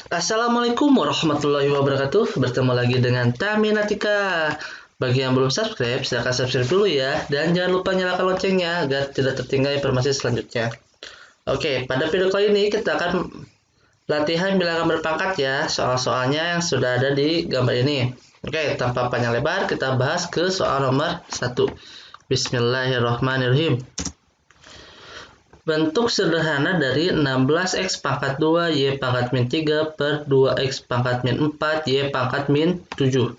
Assalamualaikum warahmatullahi wabarakatuh. Bertemu lagi dengan Taminatika. Bagi yang belum subscribe, silahkan subscribe dulu ya. Dan jangan lupa nyalakan loncengnya agar tidak tertinggal informasi selanjutnya. Oke, pada video kali ini kita akan latihan bilangan berpangkat ya. Soal-soalnya yang sudah ada di gambar ini. Oke, tanpa panjang lebar, kita bahas ke soal nomor 1. Bismillahirrahmanirrahim. Bentuk sederhana dari 16x pangkat 2 y pangkat min 3 per 2x pangkat min 4 y pangkat min 7.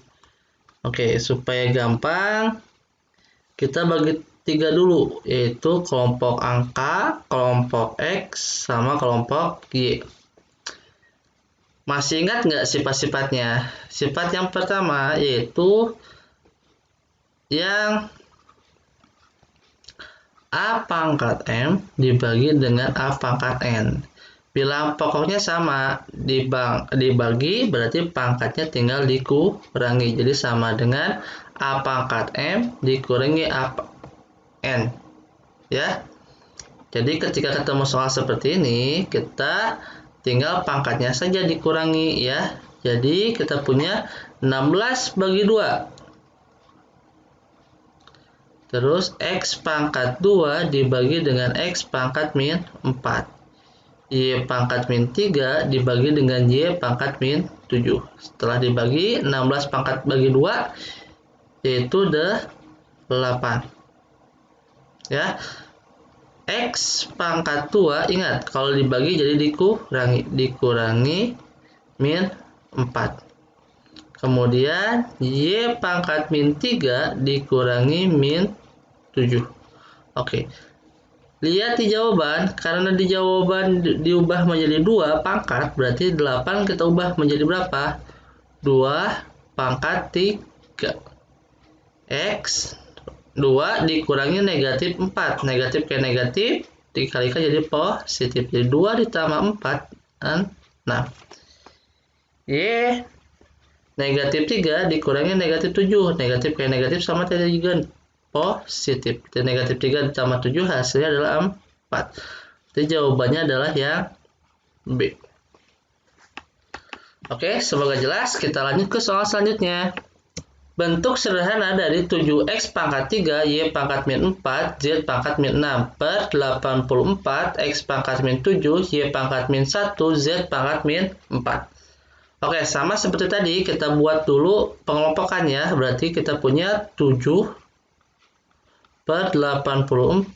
Oke, supaya gampang, kita bagi 3 dulu, yaitu kelompok angka, kelompok x, sama kelompok y. Masih ingat nggak sifat-sifatnya? Sifat yang pertama yaitu yang A pangkat M dibagi dengan A pangkat N. Bilang pokoknya sama, dibagi berarti pangkatnya tinggal dikurangi. Jadi sama dengan A pangkat M dikurangi A N. Ya. Jadi ketika ketemu soal seperti ini, kita tinggal pangkatnya saja dikurangi ya. Jadi kita punya 16 bagi 2. Terus x pangkat 2 dibagi dengan x pangkat min 4. Y pangkat min 3 dibagi dengan y pangkat min 7. Setelah dibagi, 16 pangkat bagi 2 yaitu 8. Ya. X pangkat 2 ingat kalau dibagi jadi dikurangi min 4. Kemudian y pangkat min 3 dikurangi min 7. Oke. Lihat di jawaban, karena di jawaban diubah menjadi 2 pangkat, berarti 8 kita ubah menjadi berapa? 2 pangkat 3. X 2 dikurangi negatif 4. Negatif ke negatif dikalikan jadi positif. Jadi 2 ditambah 4, 6. Y negatif 3 dikurangi negatif 7. Negatif ke negatif sama tadi juga positif. Dan negatif 3 ditambah 7 hasilnya adalah 4. Jadi jawabannya adalah yang B. Oke, semoga jelas. Kita lanjut ke soal selanjutnya. Bentuk sederhana dari 7x pangkat 3 y pangkat min 4 z pangkat min 6 per 84 x pangkat min 7 y pangkat min 1 z pangkat min 4. Oke, sama seperti tadi, kita buat dulu pengelompokannya. Berarti kita punya 7 per 84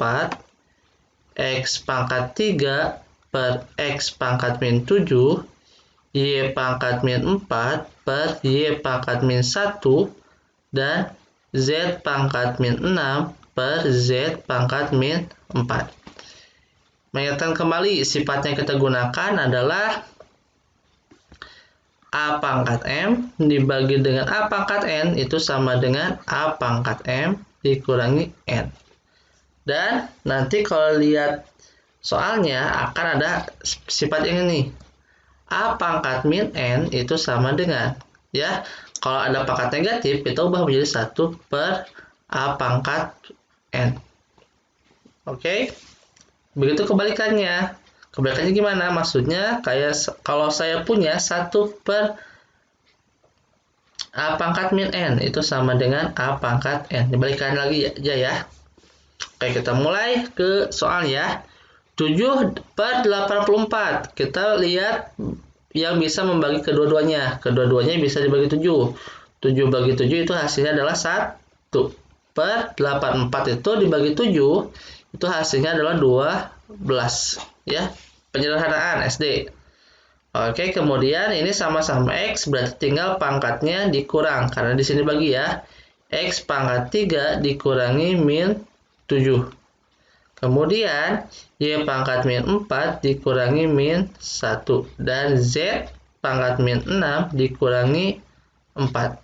x pangkat 3 per x pangkat min 7 y pangkat min 4 per y pangkat min 1 dan z pangkat min 6 per z pangkat min 4. Mengingatkan kembali, sifatnya kita gunakan adalah A pangkat M dibagi dengan A pangkat N itu sama dengan A pangkat M dikurangi N. Dan nanti kalau lihat soalnya akan ada sifat yang ini. A pangkat min N itu sama dengan, ya, kalau ada pangkat negatif kita ubah menjadi 1 per A pangkat N. Oke? Begitu kebalikannya. Kebalikannya gimana? Maksudnya kayak kalau saya punya 1 per A pangkat min N itu sama dengan A pangkat N. Dibalikan lagi aja ya. Oke, kita mulai ke soal ya. 7 per 84. Kita lihat yang bisa membagi kedua-duanya. Kedua-duanya bisa dibagi 7. 7 bagi 7 itu hasilnya adalah 1. Per 84 itu dibagi 7 itu hasilnya adalah 12. Ya, penyederhanaan SD. Oke, kemudian ini sama-sama X berarti tinggal pangkatnya dikurang karena di sini bagi ya. X pangkat 3 dikurangi min 7. Kemudian Y pangkat min 4 dikurangi min 1 dan Z pangkat min 6 dikurangi 4.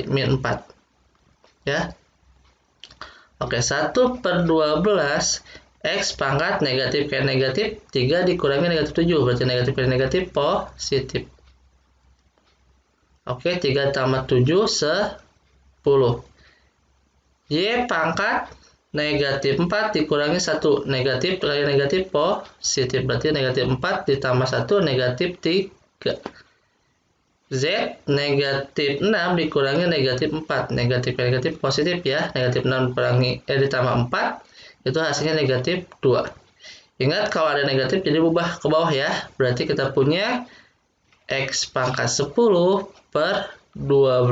Min 4. Ya. Oke, 1 per 12 X pangkat negatif ke negatif 3 dikurangi negatif 7 berarti negatif ke negatif positif. Oke, 3 tambah 7 10. Y pangkat negatif 4 dikurangi 1 negatif kali negatif positif berarti negatif 4 ditambah 1 negatif Z negatif 6 dikurangi negatif 4. Negatif positif ya. Negatif 6 ditambah 4 itu hasilnya negatif 2. Ingat kalau ada negatif jadi ubah ke bawah ya. Berarti kita punya X pangkat 10 per 12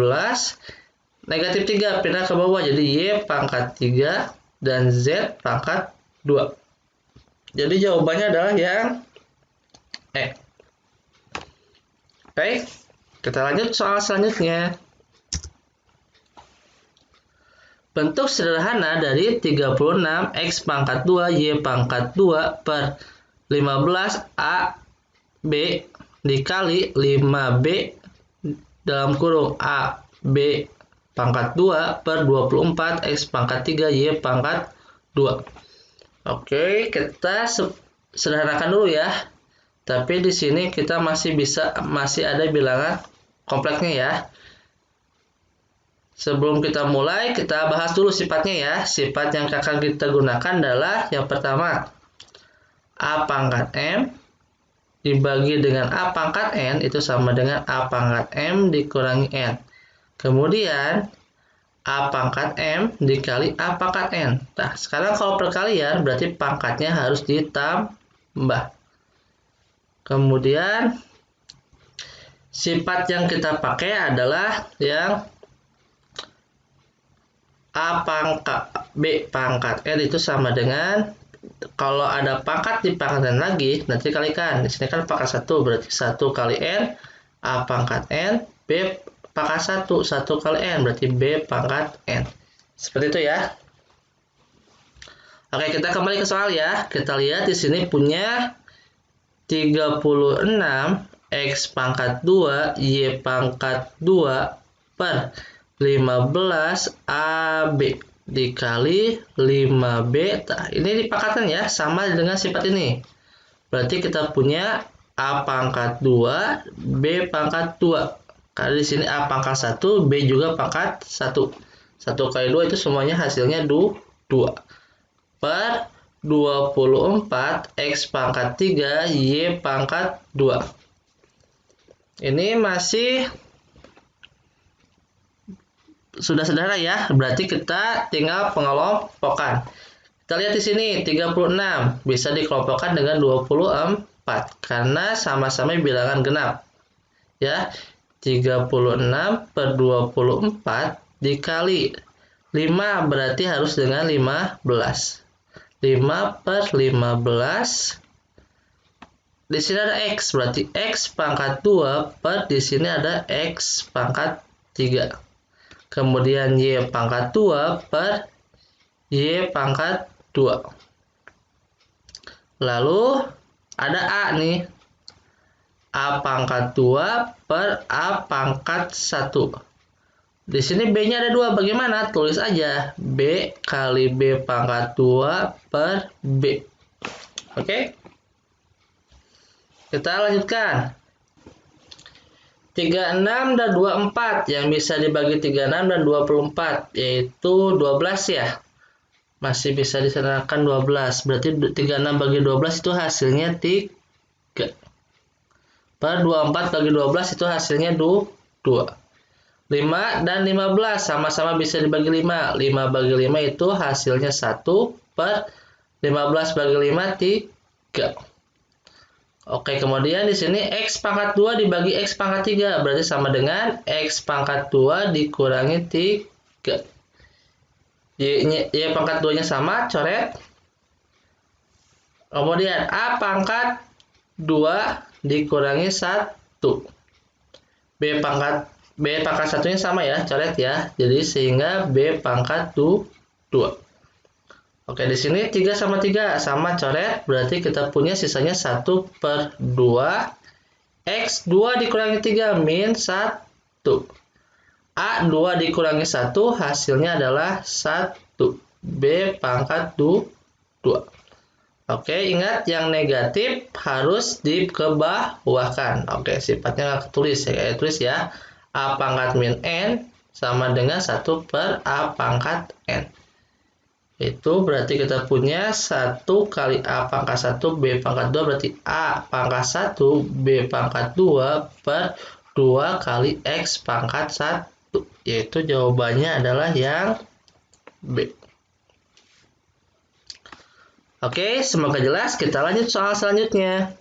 negatif 3 pindah ke bawah jadi Y pangkat 3 dan Z pangkat 2. Jadi jawabannya adalah yang E. Baik. Kita lanjut soal selanjutnya. Bentuk sederhana dari 36 X pangkat 2 Y pangkat 2 per 15 AB dikali 5B dalam kurung AB pangkat 2 per 24 X pangkat 3 Y pangkat 2. Oke, kita sederhanakan dulu ya. Tapi di sini kita masih ada bilangan kompleksnya ya. Sebelum kita mulai, kita bahas dulu sifatnya ya. Sifat yang akan kita gunakan adalah yang pertama, A pangkat M dibagi dengan A pangkat N itu sama dengan A pangkat M dikurangi N. Kemudian, A pangkat M dikali A pangkat N. Nah, sekarang kalau perkalian berarti pangkatnya harus ditambah. Kemudian sifat yang kita pakai adalah yang A pangkat B pangkat N itu sama dengan, kalau ada pangkat di pangkat N lagi nanti kalikan. Di sini kan pangkat 1 berarti 1 kali N A pangkat N B pangkat 1 kali N berarti B pangkat N. Seperti itu ya. Oke, kita kembali ke soal ya. Kita lihat di sini punya 36 X pangkat 2 Y pangkat 2 per 15 AB dikali 5B. Nah, ini dipangkatkan ya, sama dengan sifat ini. Berarti kita punya A pangkat 2 B pangkat 2. Karena di sini A pangkat 1 B juga pangkat 1. 1 kali 2 itu semuanya hasilnya 2 per 24 X pangkat 3 Y pangkat 2. Ini masih sudah sederhana ya, berarti kita tinggal pengelompokan. Kita lihat di sini 36 bisa dikelompokkan dengan 24 karena sama-sama bilangan genap. Ya, 36 per 24 dikali 5 berarti harus dengan 15. 5 per 15. Di sini ada X, berarti X pangkat 2 per di sini ada X pangkat 3. Kemudian Y pangkat 2 per Y pangkat 2. Lalu ada A nih. A pangkat 2 per A pangkat 1. Di sini B-nya ada 2. Bagaimana? Tulis aja. B kali B pangkat 2 per B. Oke? Kita lanjutkan. 36 dan 24 yang bisa dibagi 36 dan 24 yaitu 12 ya. Masih bisa disederhanakan 12. Berarti 36 bagi 12 itu hasilnya 3. Per 24 bagi 12 itu hasilnya 2. 5 dan 15 sama-sama bisa dibagi 5. 5 bagi 5 itu hasilnya 1 per 15 bagi 5 3. Oke, kemudian di sini X pangkat 2 dibagi X pangkat 3 berarti sama dengan X pangkat 2 dikurangi 3. Y pangkat 2-nya sama, coret. Kemudian A pangkat 2 dikurangi 1. B pangkat 1-nya sama ya, coret ya. Jadi sehingga B pangkat 2. Oke, di sini 3 sama 3 sama, coret. Berarti kita punya sisanya 1 per 2. X 2 dikurangi 3 min 1. A 2 dikurangi 1 hasilnya adalah 1. B pangkat 2. Oke, ingat yang negatif harus dikebawahkan. Oke, sifatnya tulis ya, tulis ya. A pangkat min N sama dengan 1 per A pangkat N. Itu berarti kita punya 1 kali A pangkat 1 B pangkat 2 berarti A pangkat 1 B pangkat 2 per 2 kali X pangkat 1. Yaitu jawabannya adalah yang B. Oke, semoga jelas. Kita lanjut soal selanjutnya.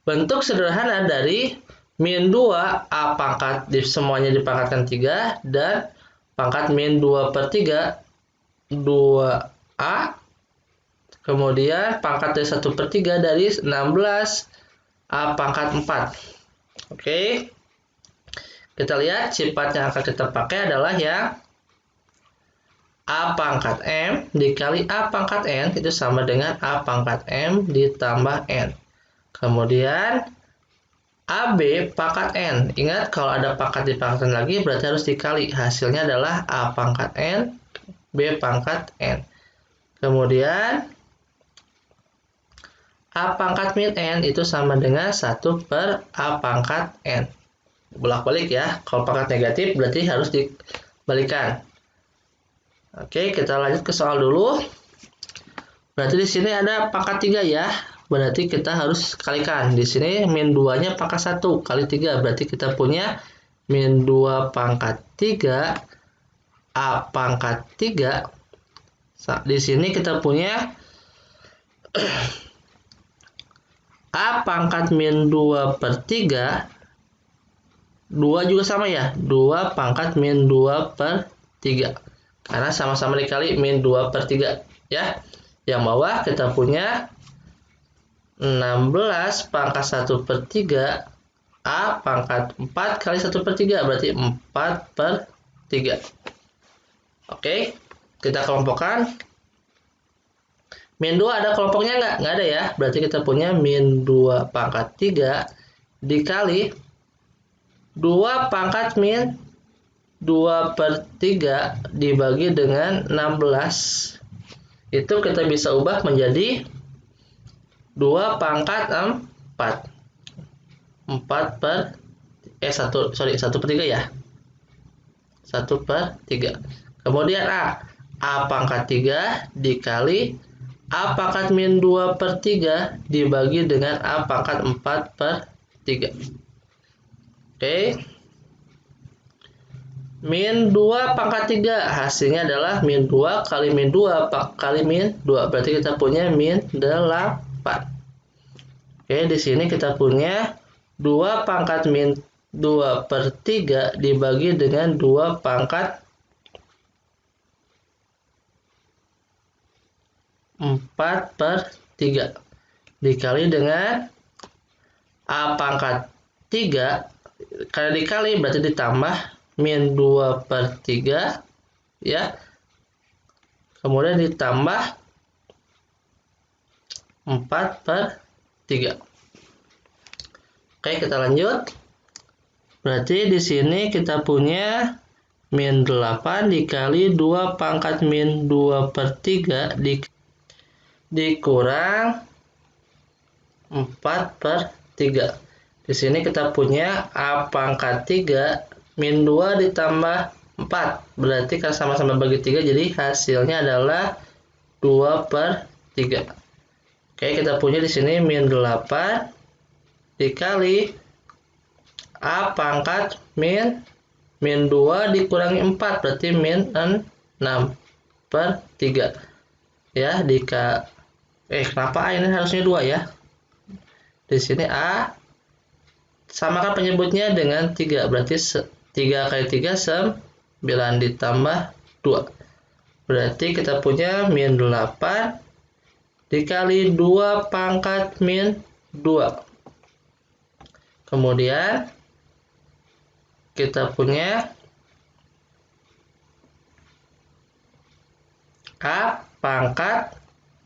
Bentuk sederhana dari min 2 A pangkat semuanya dipangkatkan 3 dan pangkat min 2 per 3 2A kemudian pangkat dari 1 per 3 dari 16 A pangkat 4. Oke, kita lihat sifat yang akan kita pakai adalah yang A pangkat M dikali A pangkat N itu sama dengan A pangkat M ditambah N. Kemudian AB pangkat N. Ingat kalau ada pangkat dipangkatkan lagi berarti harus dikali. Hasilnya adalah A pangkat N B pangkat N. Kemudian A pangkat min N itu sama dengan 1 per A pangkat N. Bolak-balik ya. Kalau pangkat negatif berarti harus dibalikan. Oke, kita lanjut ke soal dulu. Berarti di sini ada pangkat 3 ya. Berarti kita harus kalikan. Di sini min 2-nya pangkat 1 kali 3. Berarti kita punya min 2 pangkat 3 A pangkat 3. Di sini kita punya A pangkat min 2 per 3. 2 juga sama ya. 2 pangkat min 2 per 3. Karena sama-sama dikali min 2 per 3 ya. Yang bawah kita punya 16 pangkat 1 per 3 A pangkat 4 kali 1 per 3 berarti 4 per 3. Oke, kita kelompokkan. Min 2 ada kelompoknya nggak? Nggak ada ya. Berarti kita punya min 2 pangkat 3 dikali 2 pangkat min 2 per 3 dibagi dengan 16. Itu kita bisa ubah menjadi 2 pangkat 4. 4 per 1 per 3 ya. 1 per 3. Kemudian A pangkat 3 dikali A pangkat min 2 per 3 dibagi dengan A pangkat 4 per 3. Oke. Min 2 pangkat 3 hasilnya adalah min 2 kali min 2 kali min 2 berarti kita punya min 8. Oke, di sini kita punya 2 pangkat min 2 per 3 dibagi dengan 2 pangkat 4 per 3 dikali dengan A pangkat 3 karena dikali berarti ditambah min 2 per 3 ya. Kemudian ditambah 4 per 3. Oke, kita lanjut. Berarti di sini kita punya min 8 dikali 2 pangkat min 2 per 3 dikurang 4 per 3. Di sini kita punya A pangkat 3 min 2 ditambah 4. Berarti kan sama-sama bagi 3 jadi hasilnya adalah 2 per 3. Oke, kita punya di sini min 8 dikali A pangkat min 2 dikurangi 4 berarti min 6 per 3. Ya, kenapa A ini harusnya 2 ya? Di sini A samakan penyebutnya dengan 3 berarti 3 kali 3 9 ditambah 2. Berarti kita punya min 8 dikali 2 pangkat min 2. Kemudian kita punya A pangkat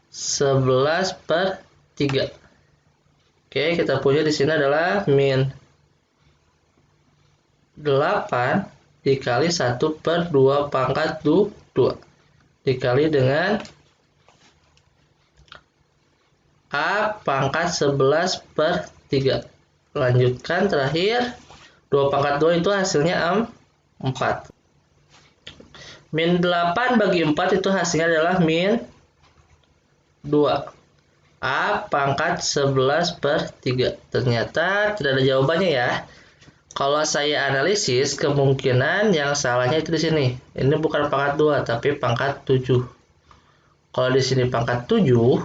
11 per 3. Oke, kita punya di sini adalah min 8 dikali 1 per 2 pangkat 2 dikali dengan A pangkat 11 per 3. Lanjutkan terakhir 2 pangkat 2 itu hasilnya 4. Min 8 bagi 4 itu hasilnya adalah min 2. A pangkat 11 per 3. Ternyata tidak ada jawabannya ya. Kalau saya analisis, kemungkinan yang salahnya itu di sini. Ini bukan pangkat 2, tapi pangkat 7. Kalau di sini pangkat 7,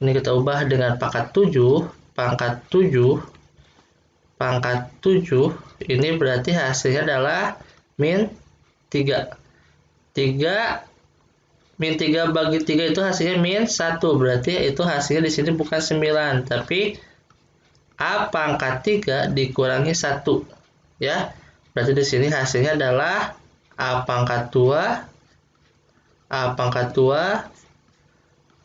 ini kita ubah dengan pangkat 7, pangkat 7, pangkat 7, ini berarti hasilnya adalah min 3. Min 3 bagi 3 itu hasilnya min 1. Berarti itu hasilnya di sini bukan 9, tapi A pangkat 3 dikurangi 1. Ya. Berarti di sini hasilnya adalah A pangkat 2, A pangkat 2,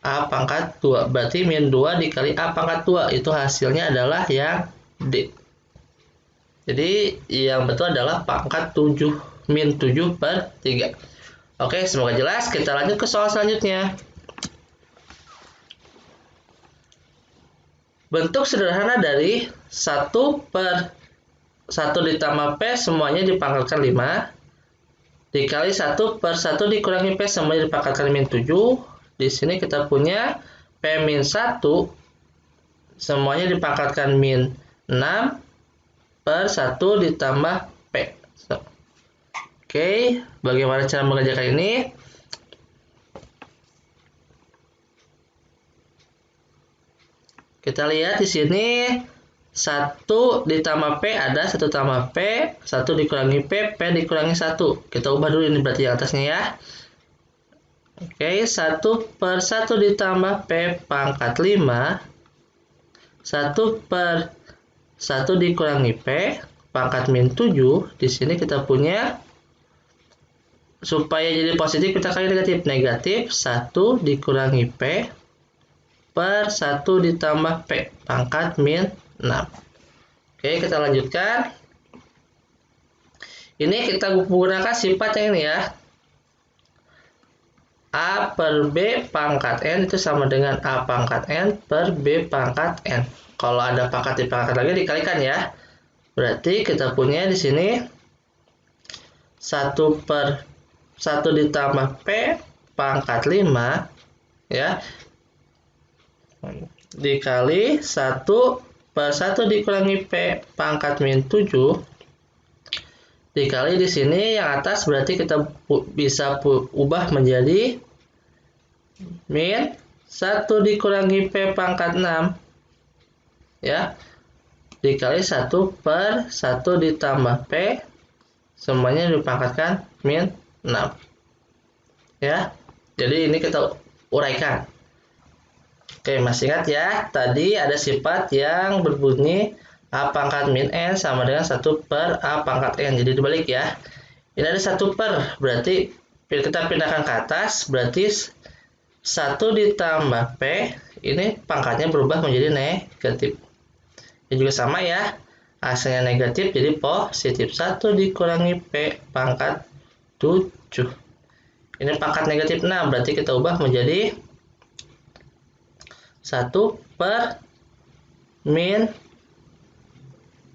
A pangkat 2. Berarti min 2 dikali A pangkat 2. Itu hasilnya adalah yang D. Jadi yang betul adalah pangkat 7. Min 7 per 3. Oke, semoga jelas. Kita lanjut ke soal selanjutnya. Bentuk sederhana dari 1 per 1 ditambah P semuanya dipangkatkan 5. Dikali 1 per 1 dikurangi P semuanya dipangkatkan min 7. Di sini kita punya P min 1 semuanya dipangkatkan min 6 per 1 ditambah P. Oke, bagaimana cara mengerjakan ini? Kita lihat di sini 1 ditambah P ada 1 tambah P, 1 dikurangi P, P dikurangi 1. Kita ubah dulu ini berarti yang atasnya ya. Oke, 1 per 1 ditambah P pangkat 5, 1 per 1 dikurangi P pangkat min 7. Di sini kita punya, supaya jadi positif kita kali negatif. Negatif 1 dikurangi P per 1 ditambah P pangkat min 6. Oke, kita lanjutkan. Ini kita gunakan sifat yang ini ya. A per B pangkat N itu sama dengan A pangkat N per B pangkat N. Kalau ada pangkat dipangkat lagi dikalikan ya. Berarti kita punya di sini 1 per 1 ditambah P pangkat 5 ya, dikali 1 per 1 dikurangi P pangkat min 7, dikali di sini yang atas berarti kita bisa ubah menjadi min 1 dikurangi P pangkat 6 ya, dikali 1 per 1 ditambah P semuanya dipangkatkan min 6 ya. Jadi ini kita uraikan. Oke, masih ingat ya, tadi ada sifat yang berbunyi A pangkat min N sama dengan 1 per A pangkat N. Jadi dibalik ya. Ini ada 1 per, berarti kita pindahkan ke atas, berarti 1 ditambah P, ini pangkatnya berubah menjadi negatif. Ini juga sama ya, hasilnya negatif jadi positif. 1 dikurangi P pangkat 7. Ini pangkat negatif 6, berarti kita ubah menjadi 1 per min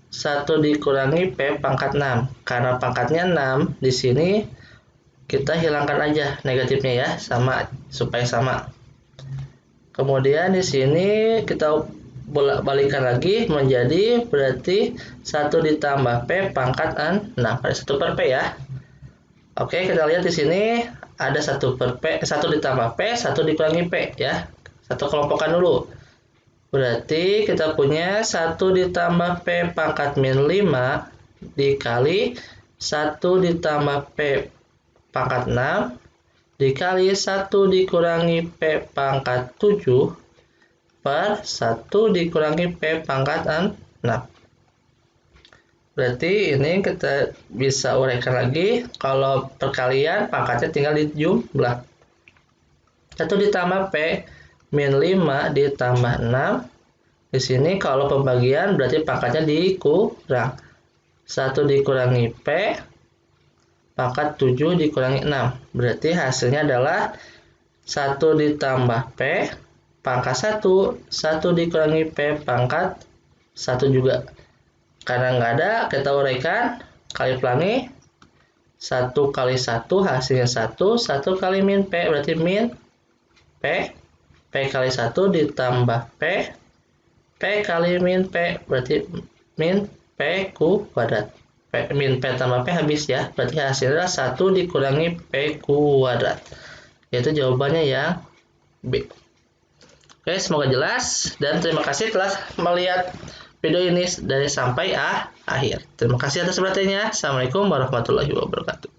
1 dikurangi P pangkat 6. Karena pangkatnya 6, di sini kita hilangkan aja negatifnya ya, sama supaya sama. Kemudian di sini kita bolak-balikan lagi menjadi berarti 1 ditambah P pangkat 6. Ada 1 per P ya. Oke, kita lihat di sini ada 1 per P, 1 ditambah P, 1 dikurangi P ya. Satu kelompokkan dulu. Berarti kita punya 1 ditambah P pangkat min 5 dikali 1 ditambah P pangkat 6 dikali 1 dikurangi P pangkat 7 per 1 dikurangi P pangkat 6. Berarti ini kita bisa uraikan lagi. Kalau perkalian pangkatnya tinggal dijumlah. 1 ditambah P min 5 ditambah 6. Di sini kalau pembagian berarti pangkatnya dikurang. 1 dikurangi P pangkat 7 dikurangi 6. Berarti hasilnya adalah 1 ditambah P pangkat 1, 1 dikurangi P pangkat 1 juga. Karena nggak ada, kita uraikan, kali pelangi. 1 kali 1 hasilnya 1. 1 kali min P berarti min P. P kali 1 ditambah P. P kali min P berarti min P kuadrat. Min P tambah P habis ya. Berarti hasilnya 1 dikurangi P kuadrat. Yaitu jawabannya yang B. Oke, semoga jelas. Dan terima kasih telah melihat video ini dari sampai akhir. Terima kasih atas perhatiannya. Assalamualaikum warahmatullahi wabarakatuh.